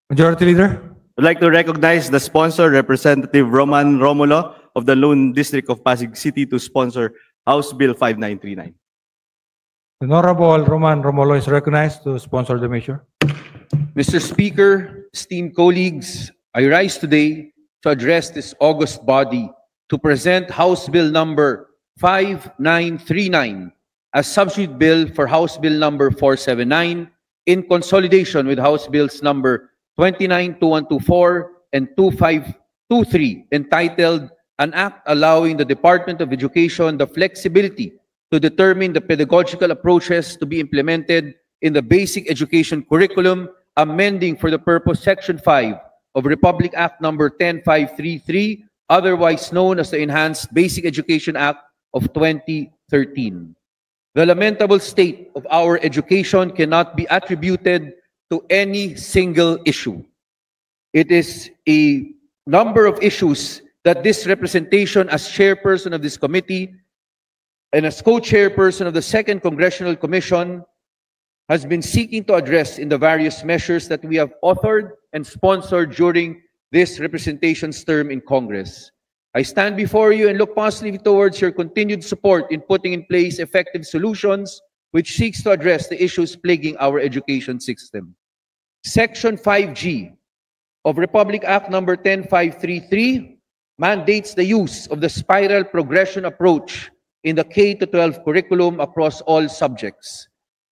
Majority Leader. I'd like to recognize the sponsor, Representative Roman Romulo of the Lone District of Pasig City, to sponsor House Bill 5939. Honorable Roman Romulo is recognized to sponsor the measure. Mr. Speaker, esteemed colleagues, I rise today to address this august body to present House Bill number 5939 as substitute bill for House Bill number 479 in consolidation with House Bills number 292124 and 2523, entitled An Act Allowing the Department of Education the Flexibility to Determine the Pedagogical Approaches to be Implemented in the Basic Education Curriculum, amending for the purpose Section 5 of Republic Act number 10533, otherwise known as the Enhanced Basic Education Act of 2013. The lamentable state of our education cannot be attributed to any single issue. It is a number of issues that this representation, as chairperson of this committee and as co-chairperson of the Second Congressional Commission, has been seeking to address in the various measures that we have authored and sponsored during this representation's term in Congress. I stand before you and look positively towards your continued support in putting in place effective solutions which seeks to address the issues plaguing our education system. Section 5G of Republic Act number 10533 mandates the use of the spiral progression approach in the K-12 curriculum across all subjects.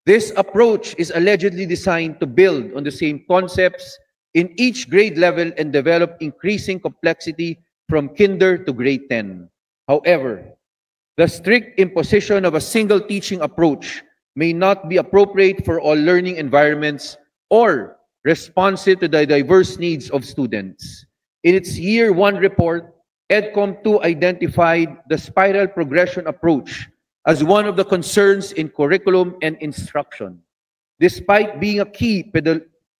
This approach is allegedly designed to build on the same concepts in each grade level and develop increasing complexity from kinder to grade 10. However, the strict imposition of a single teaching approach may not be appropriate for all learning environments or responsive to the diverse needs of students. In its Year 1 report, EDCOM 2 identified the spiral progression approach as one of the concerns in curriculum and instruction. Despite being a key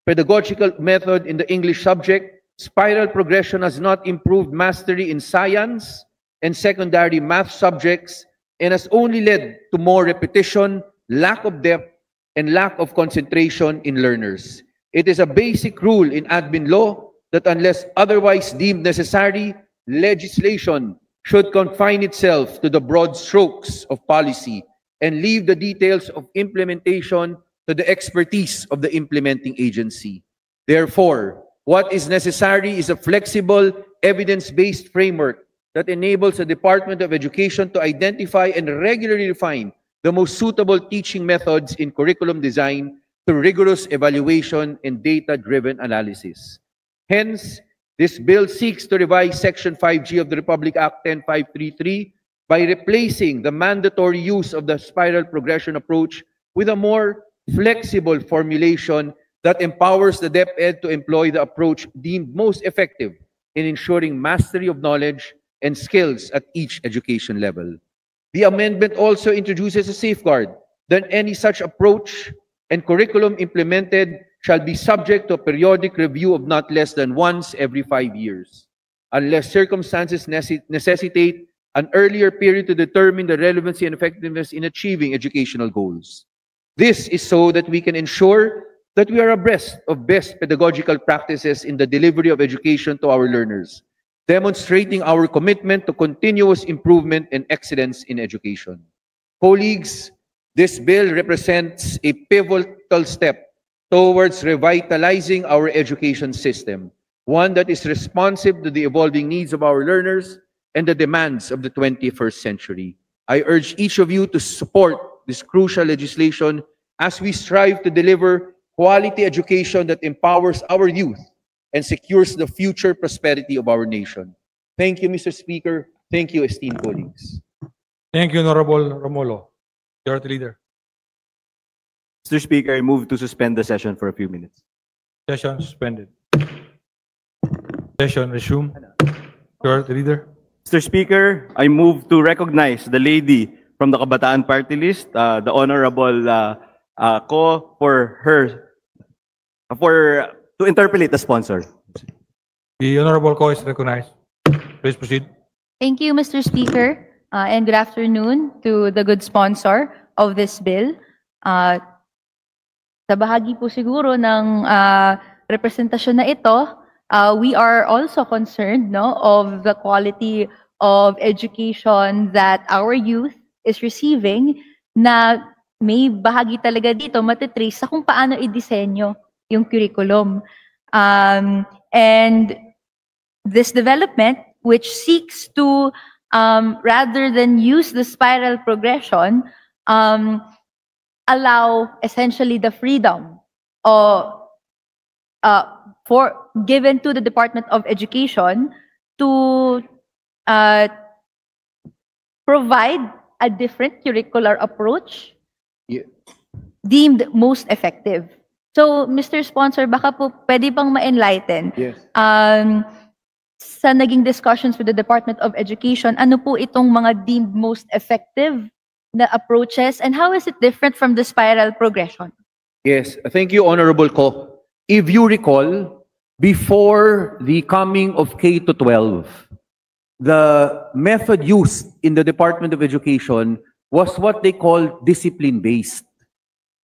pedagogical method in the English subject, spiral progression has not improved mastery in science and secondary math subjects and has only led to more repetition, lack of depth, and lack of concentration in learners. It is a basic rule in admin law that unless otherwise deemed necessary, legislation should confine itself to the broad strokes of policy and leave the details of implementation to the expertise of the implementing agency. Therefore, what is necessary is a flexible, evidence-based framework that enables the Department of Education to identify and regularly refine the most suitable teaching methods in curriculum design through rigorous evaluation and data-driven analysis. Hence, this bill seeks to revise Section 5G of the Republic Act 10533 by replacing the mandatory use of the spiral progression approach with a more flexible formulation that empowers the DepEd to employ the approach deemed most effective in ensuring mastery of knowledge and skills at each education level. The amendment also introduces a safeguard that any such approach and curriculum implemented shall be subject to a periodic review of not less than once every 5 years, unless circumstances necessitate an earlier period to determine the relevancy and effectiveness in achieving educational goals. This is so that we can ensure that we are abreast of best pedagogical practices in the delivery of education to our learners, demonstrating our commitment to continuous improvement and excellence in education. Colleagues, this bill represents a pivotal step towards revitalizing our education system, one that is responsive to the evolving needs of our learners and the demands of the 21st century. I urge each of you to support this crucial legislation as we strive to deliver quality education that empowers our youth and secures the future prosperity of our nation. Thank you, Mr. Speaker. Thank you, esteemed colleagues. Thank you, Honorable Romulo. Majority Leader. Mr. Speaker, I move to suspend the session for a few minutes. Session suspended. Session resumed. Majority Leader. Mr. Speaker, I move to recognize the lady from the Kabataan Party List, the Honorable Ko, to interpolate the sponsor. The Honorable Ko is recognized. Please proceed. Thank you, Mr. Speaker, and good afternoon to the good sponsor of this bill. Sa bahagi po siguro ng representasyon na ito, we are also concerned, no, of the quality of education that our youth is receiving, na may bahagi talaga dito matitrace sa kung paano i-disenyo yung curriculum. And this development, which seeks to, rather than use the spiral progression, allow essentially the freedom given to the Department of Education to provide a different curricular approach deemed most effective. So, Mr. Sponsor, baka po pwede pang ma-enlighten. Yes. Sa naging discussions with the Department of Education, ano po itong mga deemed most effective na approaches, and how is it different from the spiral progression? Yes, thank you, Honorable Ko. If you recall, before the coming of K to 12, the method used in the Department of Education was what they call discipline-based.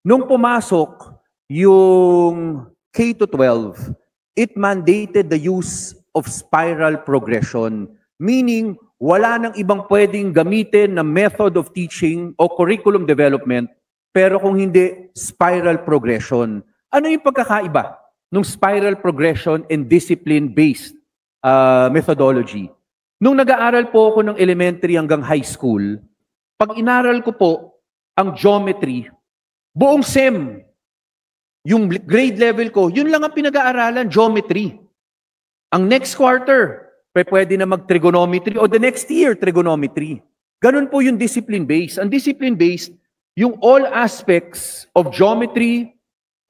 Nung pumasok yung K to 12, it mandated the use of spiral progression, meaning wala nang ibang pwedeng gamitin na method of teaching o curriculum development, pero kung hindi, spiral progression. Ano yung pagkakaiba ng spiral progression and discipline-based methodology? Nung nag-aaral po ako ng elementary hanggang high school, pag inaral ko po ang geometry, buong SEM, yung grade level ko, yun lang ang pinag-aaralan, geometry. Ang next quarter, pwede na mag-trigonometry, o the next year, trigonometry. Ganun po yung discipline-based. Ang discipline-based, yung all aspects of geometry,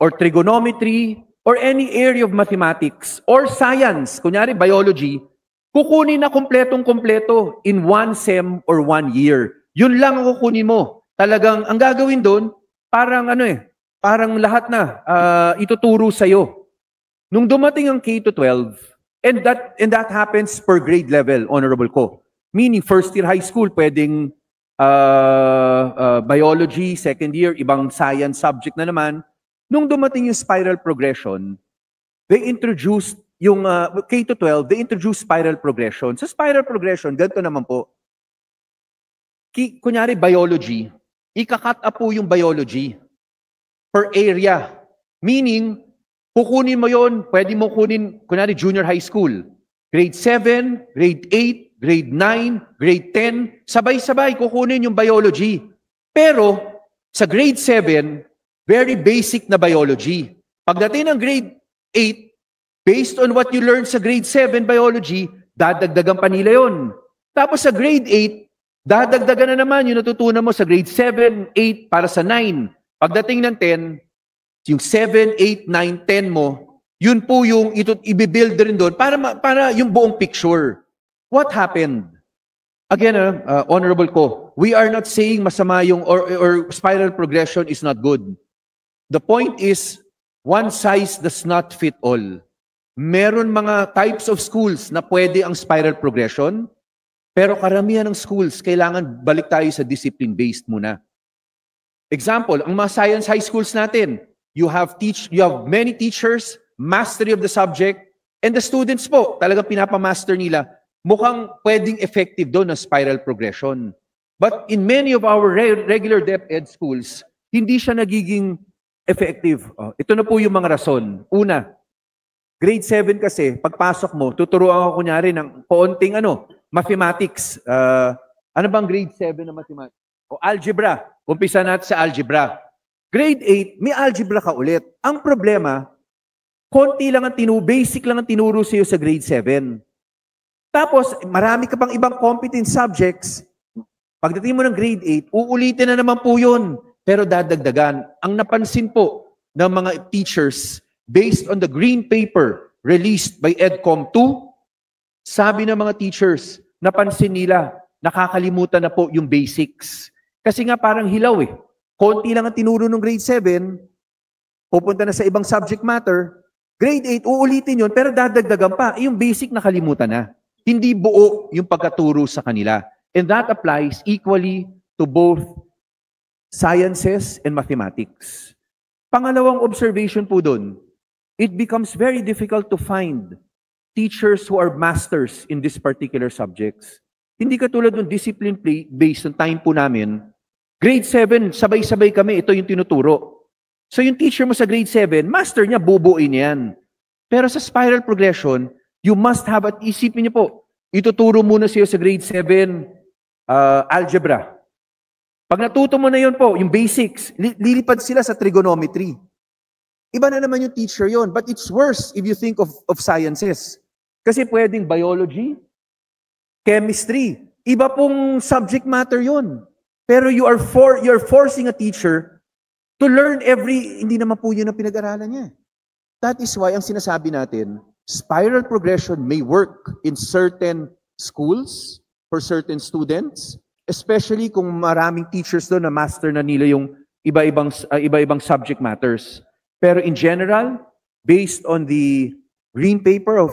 or trigonometry, or any area of mathematics, or science, kunyari biology, kukunin na kompletong-kompleto in one SEM or 1 year. Yun lang ang kukunin mo. Talagang, ang gagawin doon, parang parang lahat na ituturo sa'yo. Nung dumating ang K to 12, and that happens per grade level, Honorable Ko. Meaning, first year high school, pwedeng biology, second year, ibang science subject na naman. Nung dumating yung spiral progression, they introduced yung K to 12, they introduced spiral progression. Sa spiral progression, ganito naman po. Kunyari, biology, ikakat up po yung biology per area. Meaning, kukunin mo yon, pwede mo kunin, kunyari, junior high school, grade 7, grade 8, grade 9, grade 10, sabay-sabay kukunin yung biology. Pero, sa grade 7, very basic na biology. Pagdating ng grade 8, based on what you learned sa grade 7 biology, dadagdagan pa nila yun. Tapos sa grade 8, dadagdagan na naman yung natutunan mo sa grade 7, 8 para sa 9. Pagdating ng 10, yung 7, 8, 9, 10 mo, yun po yung i-build rin doon para yung buong picture. What happened? Again, Honorable Ko, we are not saying masama yung or spiral progression is not good. The point is, one size does not fit all. Meron mga types of schools na pwede ang spiral progression, pero karamihan ng schools, kailangan balik tayo sa discipline-based muna. Example, ang mga science high schools natin, you have many teachers, mastery of the subject, and the students po, talagang pinapamaster nila, mukhang pwedeng effective doon ang spiral progression. But in many of our regular DepEd schools, hindi siya nagiging effective. Ito na po yung mga rason. Una, grade 7 kasi, pagpasok mo, tuturuan ako kunyari ng konting mathematics. Ano bang grade 7 na mathematics? O algebra. Umpisa natin sa algebra. Grade 8, may algebra ka ulit. Ang problema, konti lang ang basic lang ang tinuro sa iyo sa grade 7. Tapos, marami ka pang ibang competent subjects. Pagdating mo ng grade 8, uulitin na naman po yun. Pero dadagdagan. Ang napansin po ng mga teachers, based on the green paper released by EDCOM 2, sabi ng mga teachers, napansin nila, nakakalimutan na po yung basics. Kasi nga parang hilaw eh. Konti lang ang tinuro ng grade 7, pupunta na sa ibang subject matter, grade 8, uulitin yun, pero dadagdagan pa. Yung basic nakalimutan na. Hindi buo yung pagkaturo sa kanila. And that applies equally to both sciences and mathematics. Pangalawang observation po doon, it becomes very difficult to find teachers who are masters in this particular subjects. Hindi katulad ng discipline-based ng time po namin. Grade 7, sabay-sabay kami, ito yung tinuturo. So yung teacher mo sa grade 7, master niya, bubuin yan. Pero sa spiral progression, you must have, at isipin niyo po, ituturo muna siya sa grade 7 algebra. Pag natuto mo na yun po, yung basics, lilipad sila sa trigonometry. Iba na naman yung teacher yon. But it's worse if you think of sciences. Kasi pwedeng biology, chemistry. Iba pong subject matter yon. Pero you're forcing a teacher to learn hindi naman po yun ang pinag-aralan niya. That is why ang sinasabi natin, spiral progression may work in certain schools for certain students, especially kung maraming teachers doon na master na nila yung iba-ibang subject matters. Pero in general, based on the green paper of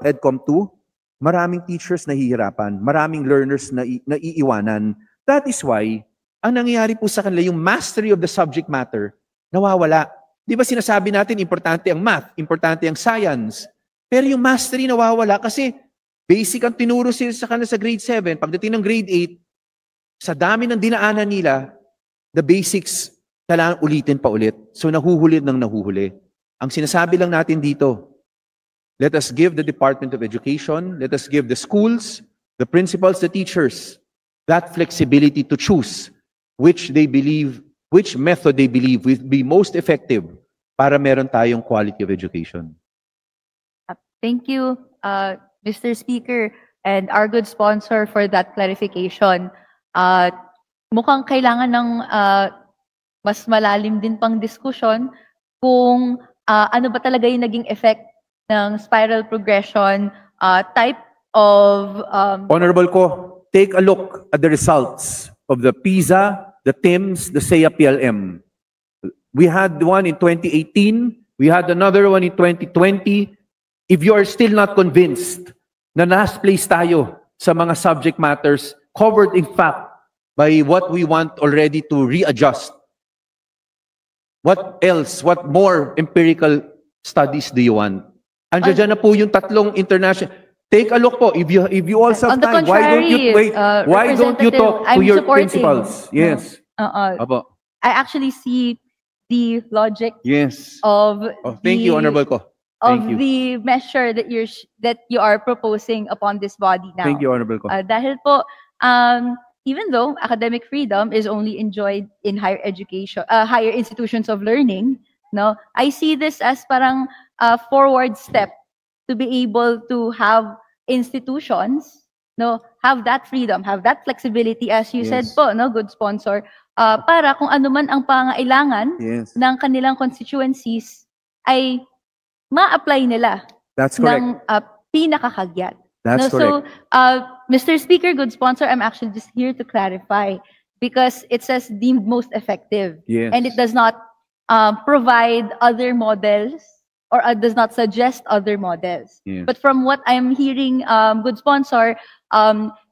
EDCOM 2, maraming teachers nahihirapan, maraming learners na iiwanan. That is why, ang nangyayari po sa kanila, yung mastery of the subject matter, nawawala. Di ba sinasabi natin, importante ang math, importante ang science, pero yung mastery nawawala kasi basic ang tinuro sila sa kanila sa grade 7, pagdating ng grade 8, sa dami ng dinaanan nila, the basics, kailangan ulitin pa ulit. So nahuhuli ng nahuhuli. Ang sinasabi lang natin dito, let us give the Department of Education, let us give the schools, the principals, the teachers, that flexibility to choose which method they believe will be most effective para meron tayong quality of education. Thank you, Mr. Speaker, and our good sponsor for that clarification. Mukhang kailangan ng mas malalim din pang diskusyon kung ano ba talaga yung naging effect ng spiral progression type of... Honorable Ko, take a look at the results of the PISA, the TIMSS, the SEA-PLM. We had one in 2018, we had another one in 2020. If you are still not convinced na last place tayo sa mga subject matters, covered in fact by what we want already to readjust, what else, what more empirical studies do you want? Andiyan na po yung tatlong international. Take a look po. If you also have time, why don't you wait? Why don't you talk to your principals? Yes. Apo. I actually see the logic Yes. of Thank you, Honorable Ko. Thank you. the measure that you are proposing upon this body now. Thank you, Honorable Ko. Dahil po, even though academic freedom is only enjoyed in higher education, higher institutions of learning, no, I see this as parang a forward step to be able to have institutions, no, have that freedom, have that flexibility, as you said Yes. po, no, good sponsor, para kung ano man ang pangailangan Yes. ng kanilang constituencies ay ma-apply nila That's correct. ng pinakakagyat. That's So, correct. Mr. Speaker, good sponsor, I'm actually just here to clarify because it says deemed most effective. Yes. And it does not provide other models or does not suggest other models. Yes. But from what I'm hearing, good sponsor,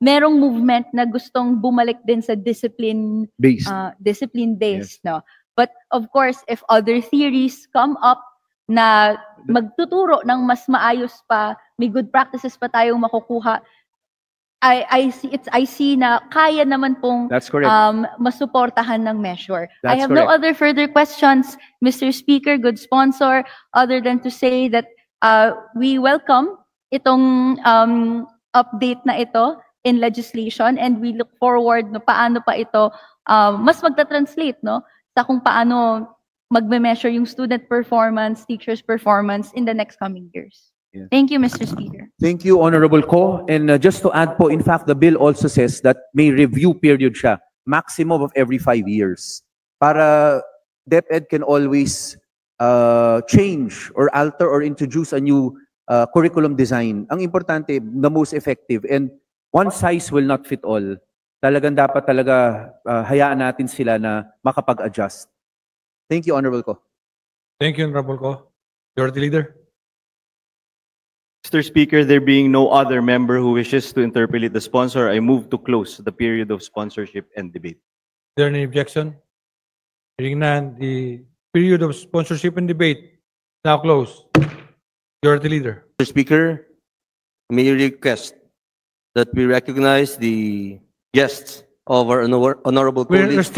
merong movement na gustong bumalik din sa Based. discipline-based, no? But of course, if other theories come up na magtuturo ng mas maayos pa, may good practices pa tayong makukuha, I see na kaya naman pong That's correct. masuportahan ng measure. I That's have no correct. other further questions, Mr. Speaker, good sponsor, other than to say that we welcome itong update na ito in legislation and we look forward no paano pa ito mas magta-translate no sa kung paano magme-measure yung student performance, teachers performance in the next coming years. Yeah. Thank you, Mr. Speaker. Thank you, Honorable Ko. And just to add po, in fact, the bill also says that may review period siya, maximum of every 5 years. Para DepEd can always change or alter or introduce a new curriculum design. Ang importante, the most effective. And one size will not fit all. Talagang dapat talaga hayaan natin sila na makapag-adjust. Thank you, Honorable Ko. Thank you, Honorable Ko. Majority Leader. Mr. Speaker, there being no other member who wishes to interpolate the sponsor, I move to close the period of sponsorship and debate. Is there any objection? Hearing none, the period of sponsorship and debate Now close. Majority Leader. Mr. Speaker, may you request that we recognize the guests of our honorable We're colleagues still